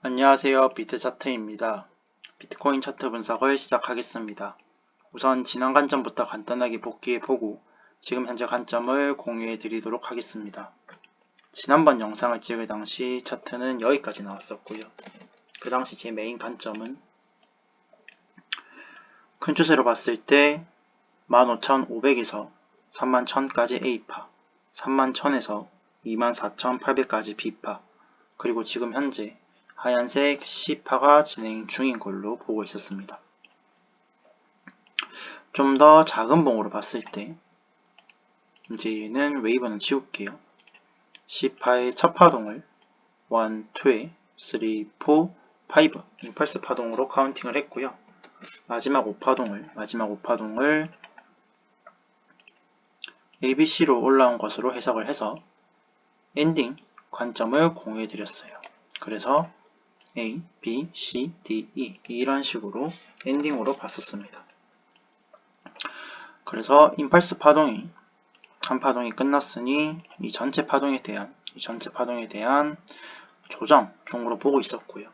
안녕하세요. 비트차트입니다. 비트코인 차트 분석을 시작하겠습니다. 우선 지난 관점부터 간단하게 복귀해보고 지금 현재 관점을 공유해 드리도록 하겠습니다. 지난번 영상을 찍을 당시 차트는 여기까지 나왔었고요. 그 당시 제 메인 관점은 큰 추세로 봤을 때 15,500에서 31,000까지 A파, 31,000에서 24,800까지 B파, 그리고 지금 현재 하얀색 C파가 진행 중인 걸로 보고 있었습니다. 좀 더 작은 봉으로 봤을 때 이제는 웨이브는 지울게요. C파의 첫 파동을 1, 2, 3, 4, 5 임펄스 파동으로 카운팅을 했고요. 마지막 5파동을 ABC로 올라온 것으로 해석을 해서 엔딩 관점을 공유해 드렸어요. 그래서 A, B, C, D, E 이런 식으로 엔딩으로 봤었습니다. 그래서 임펄스 파동이 한 파동이 끝났으니 이 전체 파동에 대한 조정 중으로 보고 있었고요.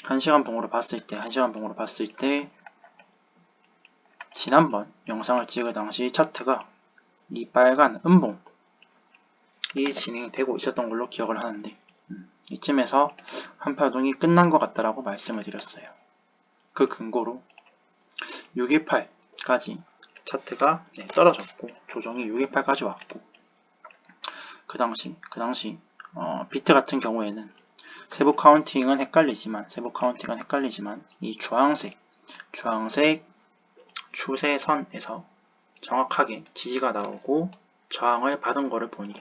1시간 봉으로 봤을 때 지난번 영상을 찍을 당시 차트가 이 빨간 음봉이 진행이 되고 있었던 걸로 기억을 하는데 이쯤에서 한 파동이 끝난 것 같다라고 말씀을 드렸어요. 그 근거로 618까지 차트가 떨어졌고 조정이 618까지 왔고 그 당시 비트 같은 경우에는 세부 카운팅은 헷갈리지만 이 주황색 추세선에서 정확하게 지지가 나오고 저항을 받은 거를 보니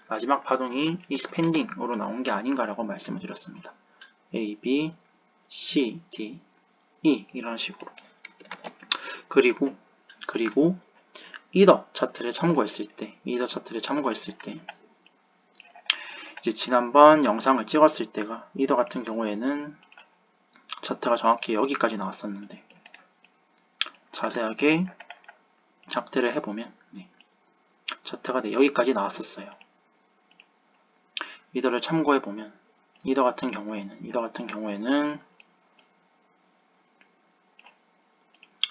마지막 파동이 익스펜딩으로 나온 게 아닌가라고 말씀을 드렸습니다. A, B, C, D, E 이런 식으로. 그리고 이더 차트를 참고했을 때 이제 지난번 영상을 찍었을 때가 이더 같은 경우에는 차트가 정확히 여기까지 나왔었는데 자세하게 작태를 해보면 차트가 여기까지 나왔었어요. 이더를 참고해보면 이더 같은 경우에는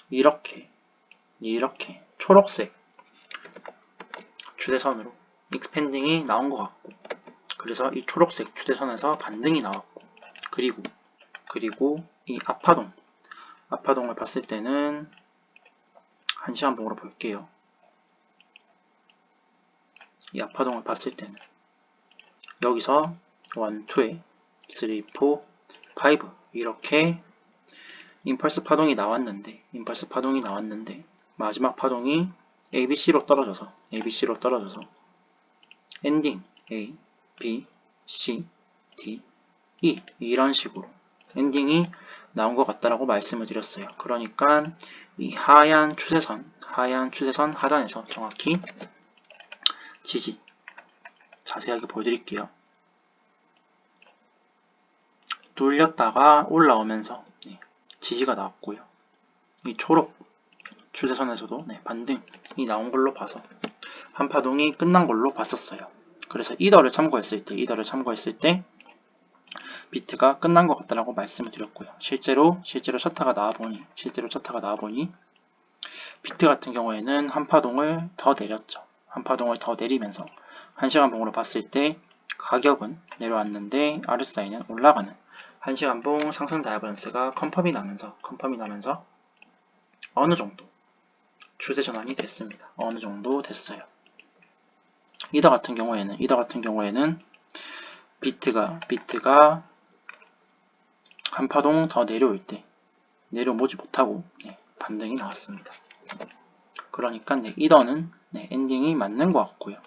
이렇게 초록색 추세선으로 익스펜딩이 나온 것 같고 그래서 이 초록색 추세선에서 반등이 나왔고 그리고 이 앞파동을 봤을 때는 1시간 봉으로 볼게요. 이 앞파동을 봤을 때는 여기서 1, 2, 3, 4, 5 이렇게 임펄스 파동이 나왔는데 마지막 파동이 ABC로 떨어져서 엔딩 A, B, C, D, E 이런 식으로 엔딩이 나온 것 같다라고 말씀을 드렸어요. 그러니까 이 하얀 추세선 하단에서 정확히 지지 자세하게 보여드릴게요. 뚫렸다가 올라오면서 지지가 나왔고요. 이 초록 추세선에서도 반등이 나온 걸로 봐서 한 파동이 끝난 걸로 봤었어요. 그래서 이더를 참고했을 때 비트가 끝난 것 같다라고 말씀을 드렸고요. 실제로 차트가 나와보니 비트 같은 경우에는 한 파동을 더 내렸죠. 한 파동을 더 내리면서 1시간 봉으로 봤을 때 가격은 내려왔는데 RSI는 올라가는 1시간 봉 상승 다이버전스가 컨펌이 나면서 어느 정도 추세 전환이 됐습니다. 어느 정도 됐어요. 이더 같은 경우에는 비트가 한 파동 더 내려오지 못하고 반등이 나왔습니다. 그러니까 이더는 엔딩이 맞는 것 같고요.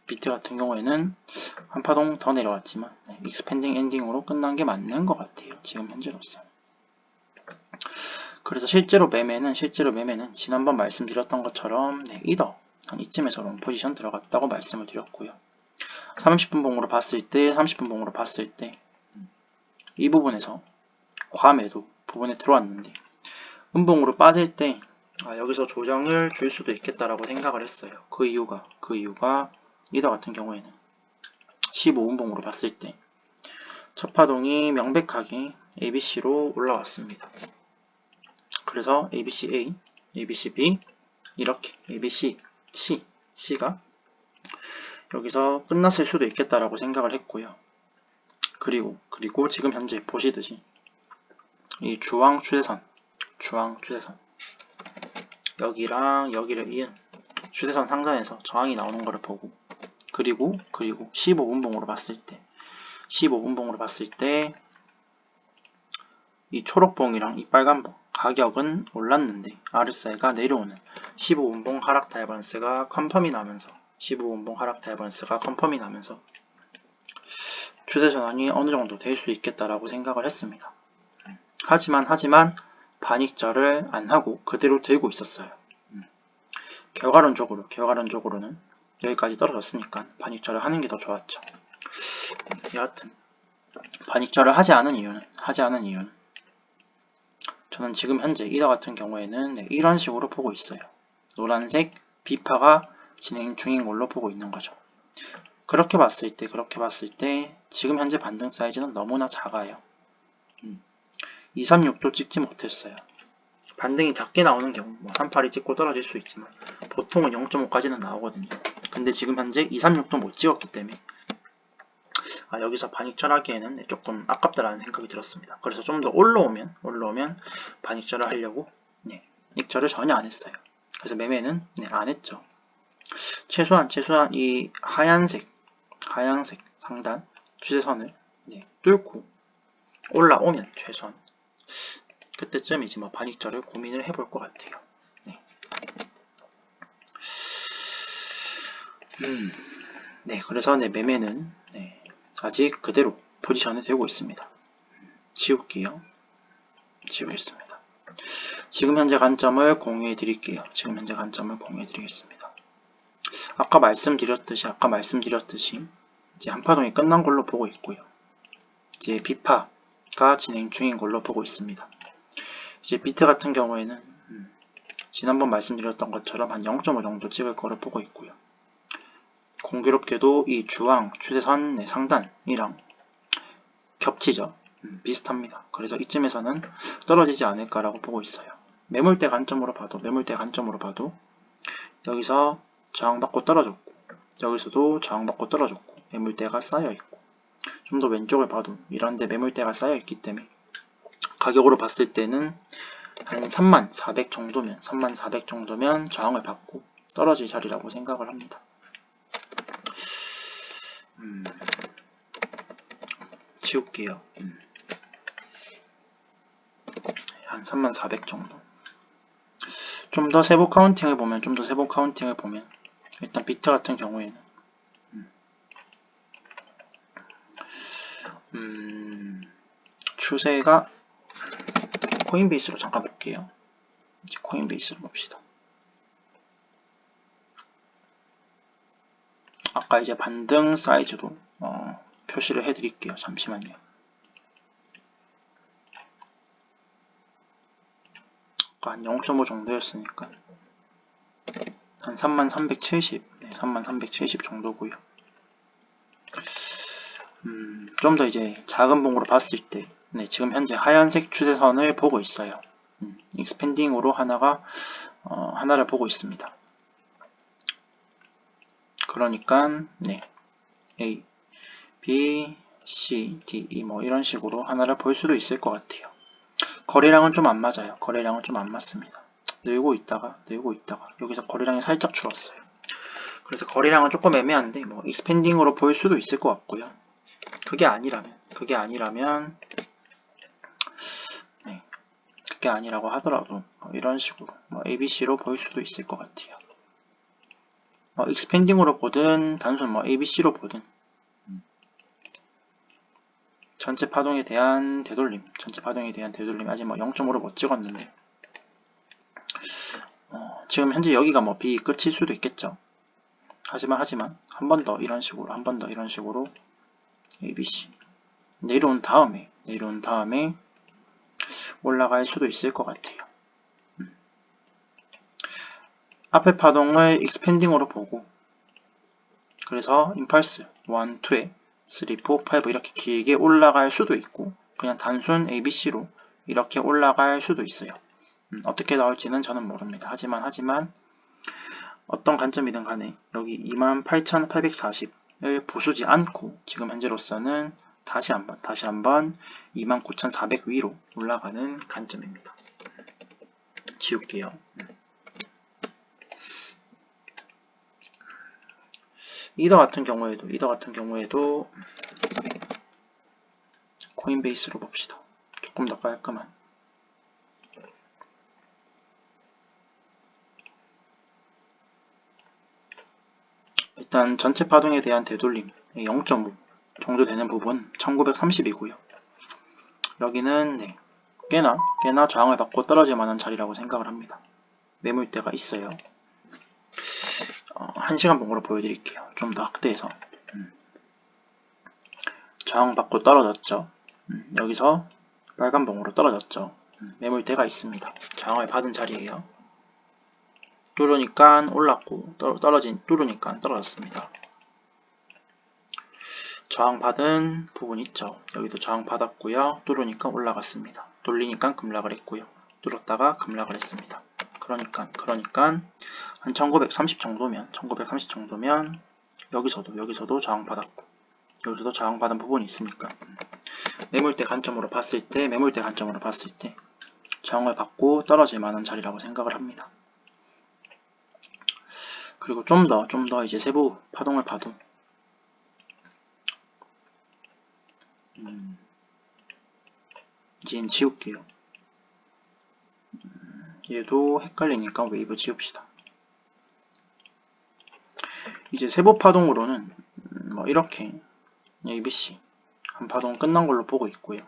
비트 같은 경우에는 한 파동 더 내려왔지만 익스펜딩 엔딩으로 끝난 게 맞는 것 같아요. 지금 현재로서. 그래서 실제로 매매는 지난번 말씀드렸던 것처럼 이더 한 이쯤에서 롱 포지션 들어갔다고 말씀을 드렸고요. 30분 봉으로 봤을 때 이 부분에서 과매도 부분에 들어왔는데 음봉으로 빠질 때 여기서 조정을 줄 수도 있겠다라고 생각을 했어요. 그 이유가 이더 같은 경우에는 15분봉으로 봤을 때 첫 파동이 명백하게 ABC로 올라왔습니다. 그래서 ABC A, ABC B 이렇게 ABC C, C가 여기서 끝났을 수도 있겠다라고 생각을 했고요. 그리고 지금 현재 보시듯이 이 주황 추세선 여기랑 여기를 이은 추세선 상단에서 저항이 나오는 것을 보고 그리고 15분봉으로 봤을 때 이 초록봉이랑 이 빨간봉 가격은 올랐는데 RSI가 내려오는 15분봉 하락 다이버런스가 컨펌이 나면서 추세 전환이 어느 정도 될 수 있겠다라고 생각을 했습니다. 하지만 반익절을 안 하고 그대로 들고 있었어요. 결과론적으로는 여기까지 떨어졌으니까 반익절을 하는 게 더 좋았죠. 여하튼 반익절을 하지 않은 이유는 저는 지금 현재 이더 같은 경우에는 이런 식으로 보고 있어요. 노란색 B파가 진행 중인 걸로 보고 있는 거죠. 그렇게 봤을 때 지금 현재 반등 사이즈는 너무나 작아요. 236도 찍지 못했어요. 반등이 작게 나오는 경우 38이 찍고 떨어질 수 있지만 보통은 0.5까지는 나오거든요. 근데 지금 현재 236도 못 찍었기 때문에 여기서 반익절하기에는 조금 아깝다라는 생각이 들었습니다. 그래서 좀 더 올라오면 반익절을 하려고 익절을 전혀 안 했어요. 그래서 매매는 안 했죠. 최소한 이 하얀색 상단 추세선을 뚫고 올라오면 최소한 그때쯤이지 반익절을 고민을 해볼 것 같아요. 그래서 매매는 아직 그대로 포지션에 들고 있습니다. 지우겠습니다. 지금 현재 관점을 공유해 드릴게요. 아까 말씀드렸듯이 이제 한파동이 끝난 걸로 보고 있고요. 이제 B파가 진행 중인 걸로 보고 있습니다. 이제 비트 같은 경우에는 지난번 말씀드렸던 것처럼 한 0.5 정도 찍을 거로 보고 있고요. 공교롭게도 이 주황 추세선 상단이랑 겹치죠. 비슷합니다. 그래서 이쯤에서는 떨어지지 않을까라고 보고 있어요. 매물대 관점으로 봐도 여기서 저항받고 떨어졌고 여기서도 저항받고 떨어졌고 매물대가 쌓여있고 좀 더 왼쪽을 봐도 이런데 매물대가 쌓여있기 때문에 가격으로 봤을 때는 한 3400 정도면 저항을 받고 떨어질 자리라고 생각을 합니다. 지울게요. 한 3400 정도. 좀 더 세부 카운팅을 보면 일단 비트 같은 경우에는 추세가 코인베이스로 잠깐 볼게요. 이제 코인베이스로 봅시다. 아까 이제 반등 사이즈도 표시를 해드릴게요. 잠시만요. 아까 한 0.5 정도였으니까 한 3370 정도고요. 좀 더 이제 작은 봉으로 봤을 때 지금 현재 하얀색 추세선을 보고 있어요. 익스펜딩으로 하나를 보고 있습니다. 그러니까 A, B, C, D, E 이런 식으로 하나를 볼 수도 있을 것 같아요. 거래량은 좀 안 맞아요. 맞습니다. 늘고 있다가 여기서 거래량이 살짝 줄었어요. 그래서 거래량은 조금 애매한데 익스펜딩으로 볼 수도 있을 것 같고요. 그게 아니라고 하더라도 이런 식으로 ABC로 볼 수도 있을 것 같아요. 익스펜딩으로 보든 단순 ABC로 보든 전체 파동에 대한 되돌림 아직 0.5를 못 찍었는데 지금 현재 여기가 B 끝일 수도 있겠죠. 하지만 한 번 더 이런 식으로 ABC 내려온 다음에 올라갈 수도 있을 것 같아요. 앞에 파동을 익스펜딩으로 보고 그래서 임펄스 1, 2에 3, 4, 5 이렇게 길게 올라갈 수도 있고 그냥 단순 ABC로 이렇게 올라갈 수도 있어요. 어떻게 나올지는 저는 모릅니다. 하지만 어떤 관점이든 간에 여기 28,840을 부수지 않고 지금 현재로서는 다시 한번 29,400 위로 올라가는 관점입니다. 지울게요. 이더 같은 경우에도 코인베이스로 봅시다. 조금 더 깔끔한. 일단 전체 파동에 대한 되돌림 0.5 정도 되는 부분 1930이고요. 여기는 꽤나 저항을 받고 떨어질 만한 자리라고 생각을 합니다. 매물대가 있어요. 1시간 봉으로 보여드릴게요. 좀 더 확대해서. 저항받고 떨어졌죠. 여기서 빨간 봉으로 떨어졌죠. 매물대가 있습니다. 저항을 받은 자리예요. 뚫으니까 올랐고 뚫으니까 떨어졌습니다. 저항받은 부분 있죠. 여기도 저항받았고요. 뚫으니까 올라갔습니다. 돌리니까 급락을 했고요. 뚫었다가 급락을 했습니다. 그러니까 한 1930 정도면 여기서도 저항받았고 여기서도 저항받은 부분이 있으니까 매물대 관점으로 봤을 때 저항을 받고 떨어질 만한 자리라고 생각을 합니다. 그리고 좀 더 이제 세부 파동을 봐도 이제는 지울게요. 얘도 헷갈리니까 웨이브 지웁시다. 이제 세부 파동으로는 뭐 이렇게 ABC 한 파동 끝난 걸로 보고 있고요.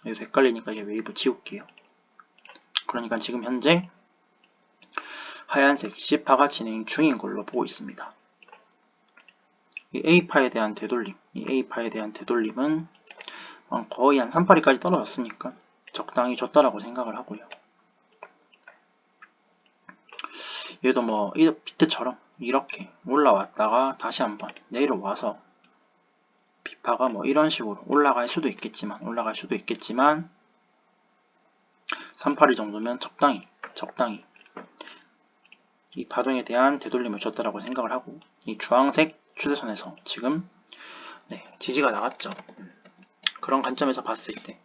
얘도 헷갈리니까 이제 웨이브 지울게요. 그러니까 지금 현재 하얀색 C파가 진행 중인 걸로 보고 있습니다. 이 A파에 대한 되돌림은 거의 한 3파리까지 떨어졌으니까 적당히 줬다라고 생각을 하고요. 얘도 뭐 비트처럼 이렇게 올라왔다가 다시 한번 내려와서 B파가 뭐 이런 식으로 올라갈 수도 있겠지만 3파리 정도면 적당히 이 파동에 대한 되돌림을 줬다라고 생각을 하고 이 주황색 추세선에서 지금 지지가 나갔죠. 그런 관점에서 봤을 때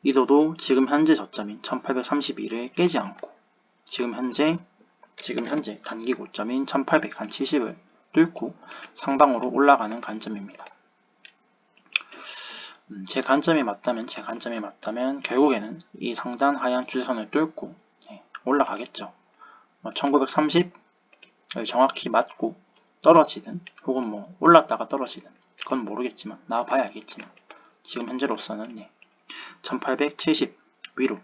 이도도 지금 현재 저점인 1832를 깨지 않고 지금 현재 단기 고점인 1870을 뚫고 상방으로 올라가는 관점입니다. 제 관점에 맞다면 결국에는 이 상단 하향 추세선을 뚫고 올라가겠죠. 1930을 정확히 맞고 떨어지든 혹은 뭐 올랐다가 떨어지든 그건 모르겠지만 나와봐야 알겠지만 지금 현재로서는 1870 위로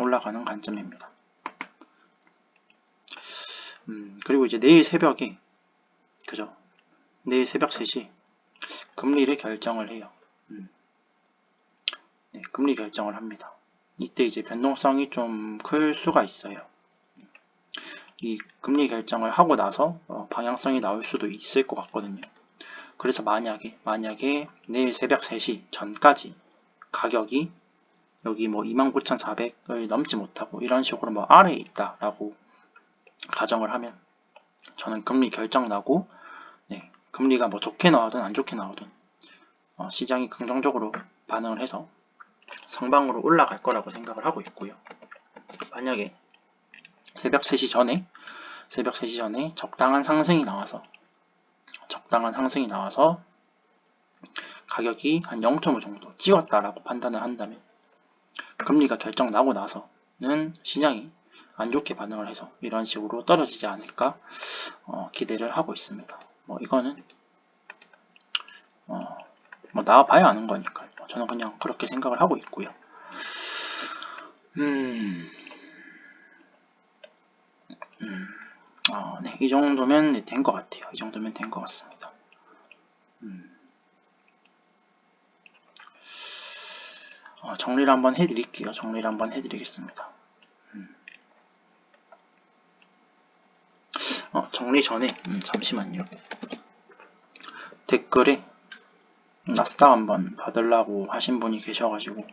올라가는 관점입니다. 그리고 이제 내일 새벽에 내일 새벽 3시 금리를 결정을 해요. 금리 결정을 합니다. 이때 이제 변동성이 좀 클 수가 있어요. 이 금리 결정을 하고 나서 방향성이 나올 수도 있을 것 같거든요. 그래서 만약에 내일 새벽 3시 전까지 가격이 여기 뭐 29,400을 넘지 못하고 이런 식으로 뭐 아래에 있다라고 가정을 하면 저는 금리 결정 나고 금리가 뭐 좋게 나오든 안 좋게 나오든 시장이 긍정적으로 반응을 해서 상방으로 올라갈 거라고 생각을 하고 있고요. 만약에 새벽 3시 전에 적당한 상승이 나와서 가격이 한 0.5 정도 찍었다라고 판단을 한다면 금리가 결정 나고 나서는 시장이 안 좋게 반응을 해서 이런 식으로 떨어지지 않을까 기대를 하고 있습니다. 뭐 이거는 뭐 나와봐야 아는 거니까요. 저는 그냥 그렇게 생각을 하고 있고요. 이 정도면 된 것 같아요. 이 정도면 된 것 같습니다. 정리를 한번 해드릴게요. 해드리겠습니다. 정리 전에 잠시만요. 댓글에 나스닥 한번 받으려고 하신 분이 계셔가지고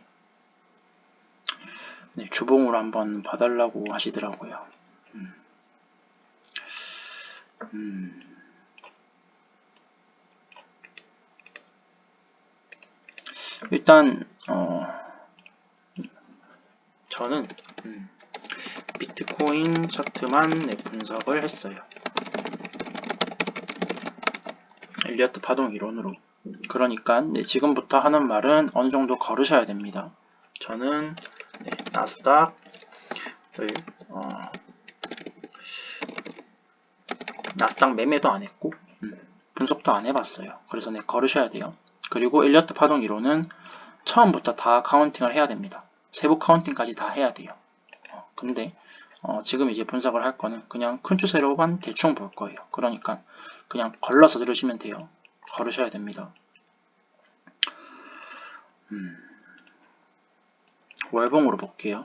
네, 주봉으로 한번 봐달라고 하시더라고요. 일단 저는 비트코인 차트만 네, 분석을 했어요. 엘리어트 파동 이론으로. 그러니까 네, 지금부터 하는 말은 어느 정도 걸으셔야 됩니다. 저는 네, 나스닥을 나스닥 매매도 안 했고 분석도 안 해봤어요. 그래서 네, 걸으셔야 돼요. 그리고 엘리어트 파동 이론은 처음부터 다 카운팅을 해야 됩니다. 세부 카운팅까지 다 해야 돼요. 근데 지금 이제 분석을 할 거는 그냥 큰 추세로만 대충 볼 거예요. 그러니까 그냥 걸러서 들으시면 돼요. 걸으셔야 됩니다. 월봉으로 볼게요.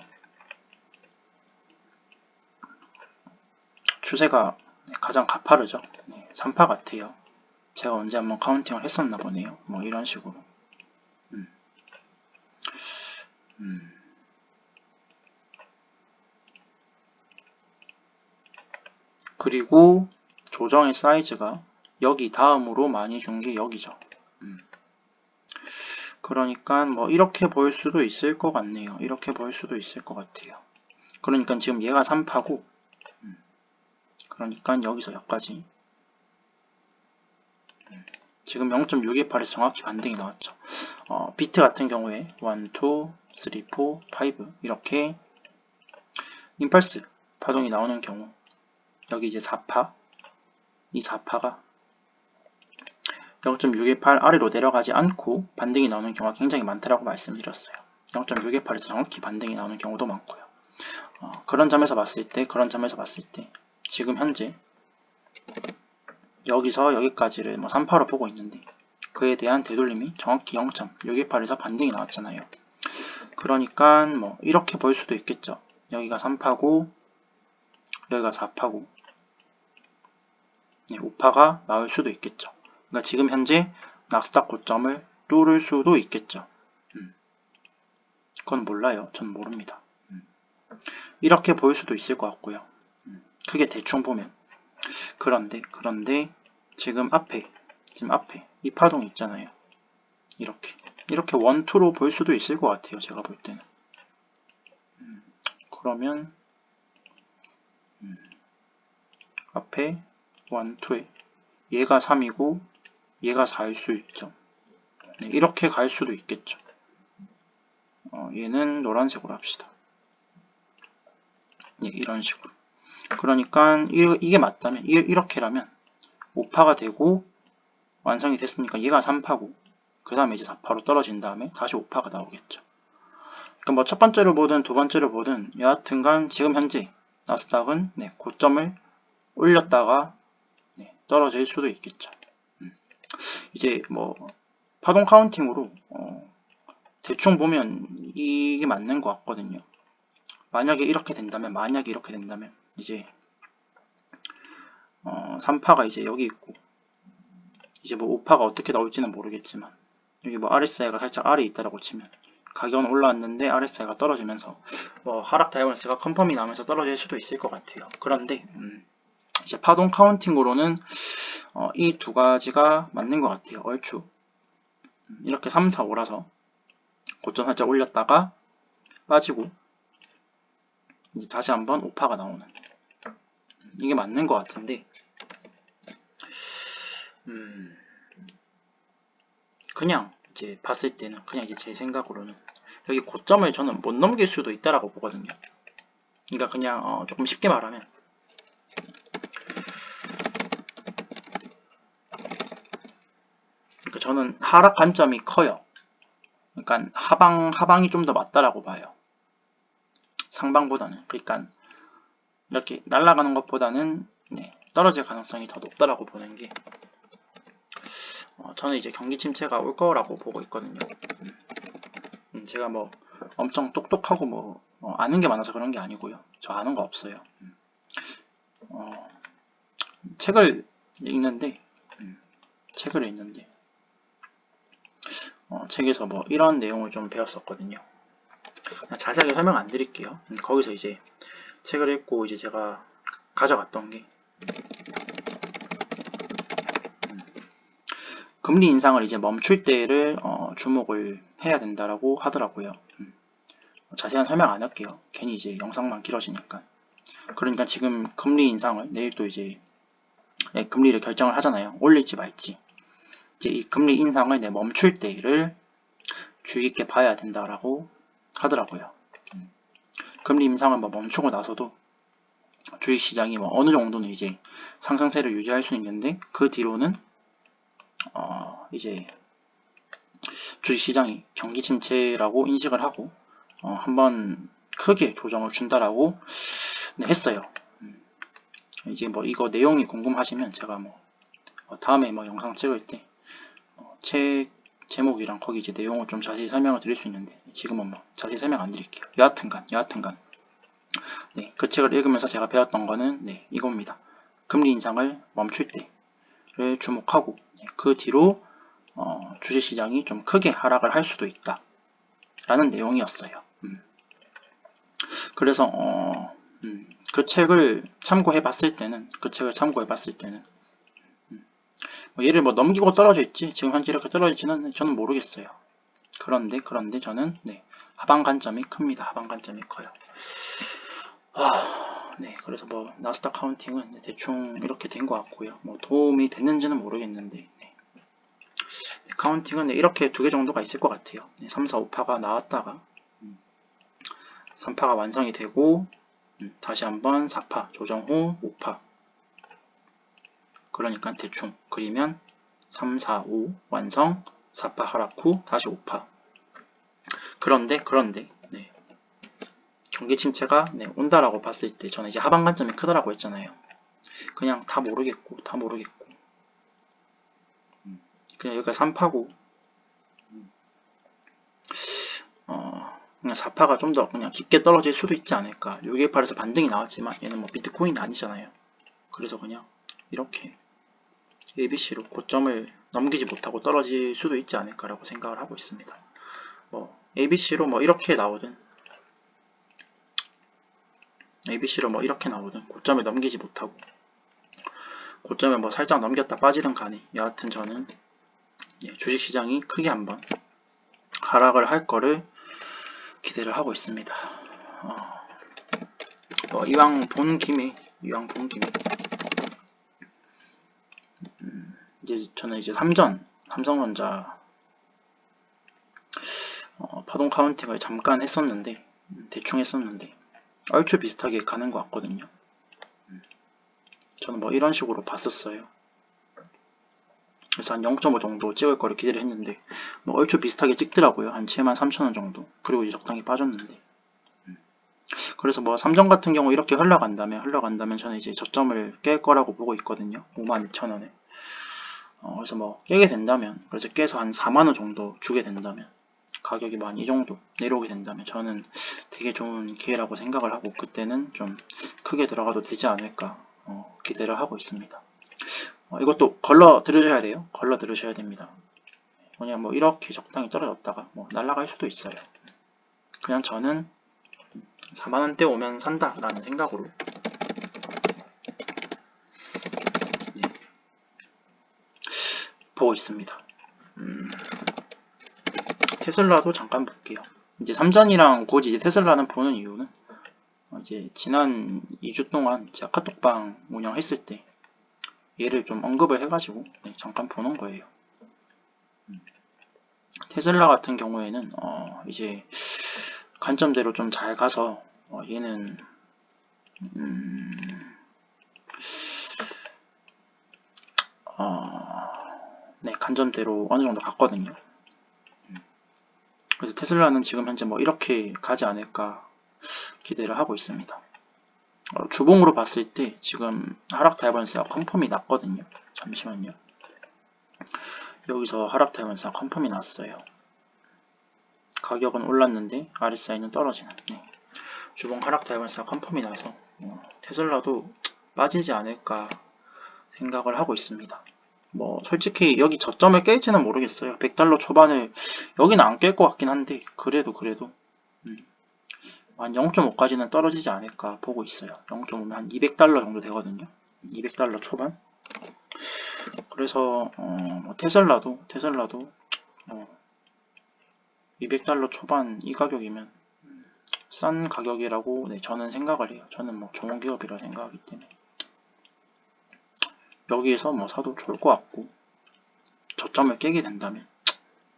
추세가 가장 가파르죠. 네, 3파 같아요. 제가 언제 한번 카운팅을 했었나 보네요. 뭐 이런 식으로. 그리고 조정의 사이즈가 여기 다음으로 많이 준 게 여기죠. 그러니까 뭐 이렇게 보일 수도 있을 것 같네요. 이렇게 보일 수도 있을 것 같아요. 그러니까 지금 얘가 3파고 그러니까 여기서 여기까지 지금 0.628에서 정확히 반등이 나왔죠. 비트 같은 경우에 1, 2, 3, 4, 5 이렇게 임펄스 파동이 나오는 경우 여기 이제 4파 이 4파가 0.618 아래로 내려가지 않고 반등이 나오는 경우가 굉장히 많다라고 말씀드렸어요. 0.618에서 정확히 반등이 나오는 경우도 많고요. 그런 점에서 봤을 때 지금 현재 여기서 여기까지를 뭐 3파로 보고 있는데 그에 대한 되돌림이 정확히 0.618에서 반등이 나왔잖아요. 그러니까 뭐 이렇게 볼 수도 있겠죠. 여기가 3파고 여기가 4파고 5파가 나올 수도 있겠죠. 그러니까 지금 현재 나스닥 고점을 뚫을 수도 있겠죠. 그건 몰라요. 전 모릅니다. 이렇게 보일 수도 있을 것 같고요. 크게 대충 보면. 그런데 지금 앞에 이 파동이 있잖아요. 이렇게 1, 2로 볼 수도 있을 것 같아요. 제가 볼 때는. 그러면 앞에 1, 2에 얘가 3이고 얘가 4일 수 있죠. 네, 이렇게 갈 수도 있겠죠. 얘는 노란색으로 합시다. 네, 이런 식으로. 그러니까 이게 맞다면 이렇게라면 5파가 되고 완성이 됐으니까 얘가 3파고 그 다음에 이제 4파로 떨어진 다음에 다시 5파가 나오겠죠. 그러니까 뭐 첫 번째로 보든 두 번째로 보든 여하튼간 지금 현재 나스닥은 네, 고점을 올렸다가 네, 떨어질 수도 있겠죠. 이제 뭐 파동 카운팅으로 대충 보면 이게 맞는 것 같거든요. 만약에 이렇게 된다면 이제 3파가 이제 여기 있고 이제 뭐 5파가 어떻게 나올지는 모르겠지만 여기 뭐 RSI가 살짝 아래에 있다라고 치면 가격은 올라왔는데 RSI가 떨어지면서 뭐 하락 다이버넌스가 컨펌이 나면서 떨어질 수도 있을 것 같아요. 그런데 이제 파동 카운팅으로는 이 두 가지가 맞는 것 같아요. 얼추 이렇게 3, 4, 5라서 고점 살짝 올렸다가 빠지고 이제 다시 한번 5파가 나오는 이게 맞는 것 같은데 그냥 이제 봤을 때는 그냥 이제 제 생각으로는 여기 고점을 저는 못 넘길 수도 있다라고 보거든요. 그러니까 그냥 조금 쉽게 말하면 그러니까 저는 하락 관점이 커요. 그러니까 하방이 좀 더 맞다라고 봐요. 상방보다는. 그러니까 이렇게 날아가는 것보다는 네, 떨어질 가능성이 더 높다라고 보는 게 저는 이제 경기 침체가 올 거라고 보고 있거든요. 제가 뭐 엄청 똑똑하고 뭐 아는 게 많아서 그런 게 아니고요. 저 아는 거 없어요. 책을 읽는데 책에서 뭐 이런 내용을 좀 배웠었거든요. 그냥 자세하게 설명 안 드릴게요. 거기서 이제 책을 읽고 이제 제가 가져갔던 게 금리 인상을 이제 멈출 때를 주목을 해야 된다라고 하더라고요. 자세한 설명 안 할게요. 괜히 이제 영상만 길어지니까. 그러니까 지금 금리 인상을 내일 또 이제 금리를 결정을 하잖아요. 올릴지 말지. 이제 이 금리 인상을 멈출 때를 주의 깊게 봐야 된다라고 하더라고요. 금리 인상을 뭐 멈추고 나서도 주식시장이 뭐 어느 정도는 이제 상승세를 유지할 수 있는데 그 뒤로는 이제 주식시장이 경기 침체라고 인식을 하고 한번 크게 조정을 준다라고 했어요. 이제 뭐 이거 내용이 궁금하시면 제가 뭐 다음에 뭐 영상 찍을 때 책 제목이랑 거기 이제 내용을 좀 자세히 설명을 드릴 수 있는데 지금은 뭐 자세히 설명 안 드릴게요. 여하튼간 네, 그 책을 읽으면서 제가 배웠던 거는 네, 이겁니다. 금리 인상을 멈출 때를 주목하고 그 뒤로 주식시장이 좀 크게 하락을 할 수도 있다 라는 내용이었어요. 그래서 그 책을 참고해 봤을 때는 얘를 뭐 넘기고 떨어져 있지 지금 현재 이렇게 떨어지지는 저는 모르겠어요. 그런데 저는 네, 하방 관점이 큽니다. 하방 관점이 커요. 네, 그래서 뭐 나스닥 카운팅은 대충 이렇게 된 것 같고요. 뭐 도움이 됐는지는 모르겠는데 네. 카운팅은 이렇게 두 개 정도가 있을 것 같아요. 3, 4, 5파가 나왔다가 3파가 완성이 되고 다시 한번 4파 조정 후 5파. 그러니까 대충 그리면 3, 4, 5 완성 4파 하락 후 다시 5파. 그런데 네. 경기 침체가 온다라고 봤을 때 저는 이제 하방 관점이 크다라고 했잖아요. 그냥 다 모르겠고 그냥 여기가 3파고 그냥 4파가 좀 더 그냥 깊게 떨어질 수도 있지 않을까. 618에서 반등이 나왔지만 얘는 뭐 비트코인이 아니잖아요. 그래서 그냥 이렇게 ABC로 고점을 넘기지 못하고 떨어질 수도 있지 않을까라고 생각을 하고 있습니다. 뭐 ABC로 뭐 이렇게 나오든 고점을 넘기지 못하고 고점을 뭐 살짝 넘겼다 빠지든 간에 여하튼 저는 주식시장이 크게 한번 하락을 할 거를 기대를 하고 있습니다. 이왕 본 김에 이제 저는 이제 삼성전자 파동 카운팅을 잠깐 했었는데 대충 했었는데 얼추 비슷하게 가는 것 같거든요. 저는 뭐 이런 식으로 봤었어요. 그래서 한 0.5 정도 찍을 거를 기대를 했는데 뭐 얼추 비슷하게 찍더라고요. 한 73,000원 정도. 그리고 이제 적당히 빠졌는데 그래서 뭐 삼성 같은 경우 이렇게 흘러간다면 저는 이제 저점을 깰 거라고 보고 있거든요. 52,000원에. 그래서 뭐 깨게 된다면 그래서 깨서 한 4만원 정도 주게 된다면 가격이 뭐 한 이 정도 내려오게 된다면 저는 되게 좋은 기회라고 생각을 하고 그때는 좀 크게 들어가도 되지 않을까 기대를 하고 있습니다. 이것도 걸러 들으셔야 돼요. 걸러 들으셔야 됩니다. 그냥 뭐 이렇게 적당히 떨어졌다가 뭐 날아갈 수도 있어요. 그냥 저는 4만원대 오면 산다 라는 생각으로 보고 있습니다. 테슬라도 잠깐 볼게요. 이제 삼전이랑 굳이 이제 테슬라는 보는 이유는 이제 지난 2주 동안 제가 카톡방 운영했을 때 얘를 좀 언급을 해가지고 잠깐 보는 거예요. 테슬라 같은 경우에는 이제 관점대로 좀 잘 가서 얘는 관점대로 어느 정도 갔거든요. 그래서 테슬라는 지금 현재 뭐 이렇게 가지 않을까 기대를 하고 있습니다. 주봉으로 봤을 때 지금 하락 다이버넌스가 컨펌이 났거든요. 잠시만요. 여기서 하락 다이버넌스가 컨펌이 났어요. 가격은 올랐는데 RSI는 떨어지는 주봉 하락 다이버넌스가 컨펌이 나서 테슬라도 빠지지 않을까 생각을 하고 있습니다. 뭐 솔직히 여기 저점을 깰지는 모르겠어요. 100달러 초반을 여기는 안 깰 것 같긴 한데 그래도 한 0.5까지는 떨어지지 않을까 보고 있어요. 0.5면 한 200달러 정도 되거든요. 200달러 초반. 그래서 뭐 테슬라도 200달러 초반 이 가격이면 싼 가격이라고 네, 저는 생각을 해요. 저는 뭐 좋은 기업이라 생각하기 때문에 여기에서 뭐 사도 좋을 것 같고 저점을 깨게 된다면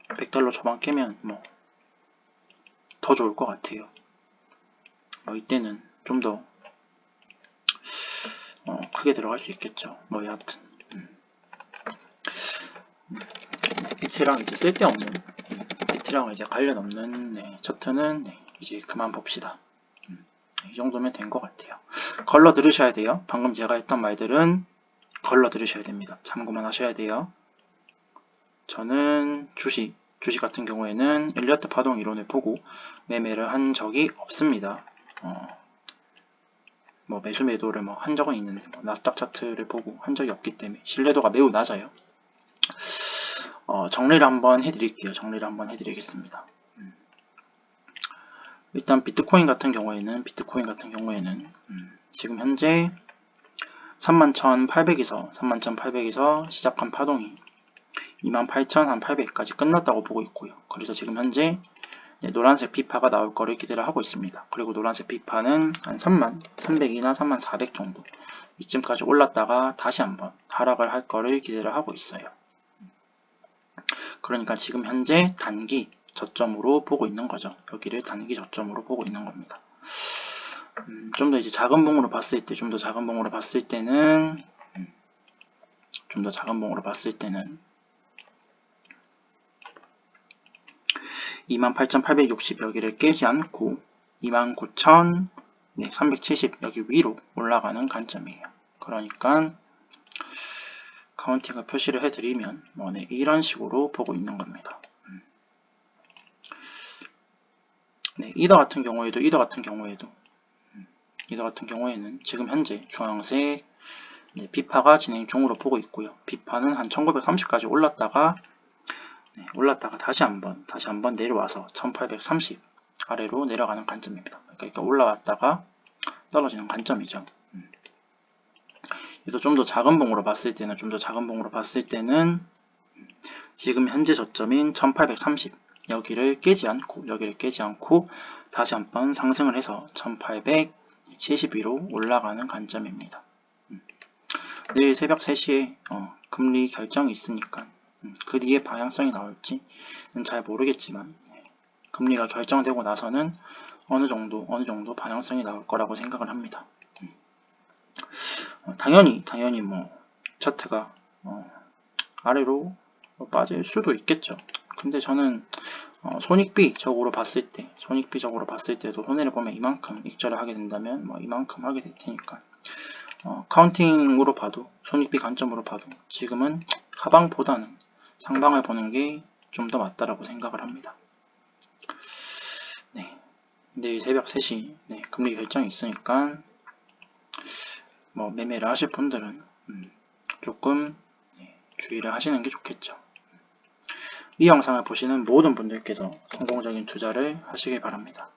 100달러 초반 깨면 뭐 더 좋을 것 같아요. 뭐 이때는 좀 더 크게 들어갈 수 있겠죠. 뭐 여하튼 이트랑 이제 쓸데없는 이트랑 이제 관련 없는 네, 차트는 네, 이제 그만 봅시다. 이 정도면 된 것 같아요. 걸러 들으셔야 돼요. 방금 제가 했던 말들은 걸러 들으셔야 됩니다. 참고만 하셔야 돼요. 저는 주식 같은 경우에는 엘리어트 파동 이론을 보고 매매를 한 적이 없습니다. 뭐 매수 매도를 뭐 한 적은 있는데 뭐 나스닥 차트를 보고 한 적이 없기 때문에 신뢰도가 매우 낮아요. 정리를 한번 해드릴게요. 정리를 한번 해드리겠습니다. 일단 비트코인 같은 경우에는 지금 현재 31,800에서 시작한 파동이 28,800까지 끝났다고 보고 있고요. 그래서 지금 현재 노란색 비파가 나올 거를 기대를 하고 있습니다. 그리고 노란색 비파는 한 3,300이나 3,400 정도 이쯤까지 올랐다가 다시 한번 하락을 할 거를 기대를 하고 있어요. 그러니까 지금 현재 단기 저점으로 보고 있는 거죠. 여기를 단기 저점으로 보고 있는 겁니다. 좀 더 이제 작은 봉으로 봤을 때, 좀 더 작은 봉으로 봤을 때는 28,860 여기를 깨지 않고 29,370 여기 위로 올라가는 관점이에요. 그러니까 카운팅을 표시를 해드리면 뭐 네, 이런 식으로 보고 있는 겁니다. 네, 이더 같은 경우에는 지금 현재 주황색 네, 비파가 진행 중으로 보고 있고요. 비파는 한 1930까지 올랐다가 다시 한번 내려와서 1830 아래로 내려가는 관점입니다. 그러니까 올라왔다가 떨어지는 관점이죠. 얘도 좀 더 작은 봉으로 봤을 때는 지금 현재 저점인 1830 여기를 깨지 않고 다시 한번 상승을 해서 1872로 올라가는 관점입니다. 내일 새벽 3시에 금리 결정이 있으니까 그 뒤에 방향성이 나올지는 잘 모르겠지만 금리가 결정되고 나서는 어느 정도 방향성이 나올 거라고 생각을 합니다. 당연히 뭐 차트가 아래로 빠질 수도 있겠죠. 근데 저는 손익비적으로 봤을 때도 손해를 보면 이만큼 익절을 하게 된다면 뭐 이만큼 하게 될 테니까 카운팅으로 봐도 손익비 관점으로 봐도 지금은 하방보다는 상방을 보는 게 좀 더 맞다라고 생각을 합니다. 네, 내일 새벽 3시 금리 결정이 있으니까 뭐 매매를 하실 분들은 조금 주의를 하시는 게 좋겠죠. 이 영상을 보시는 모든 분들께서 성공적인 투자를 하시길 바랍니다.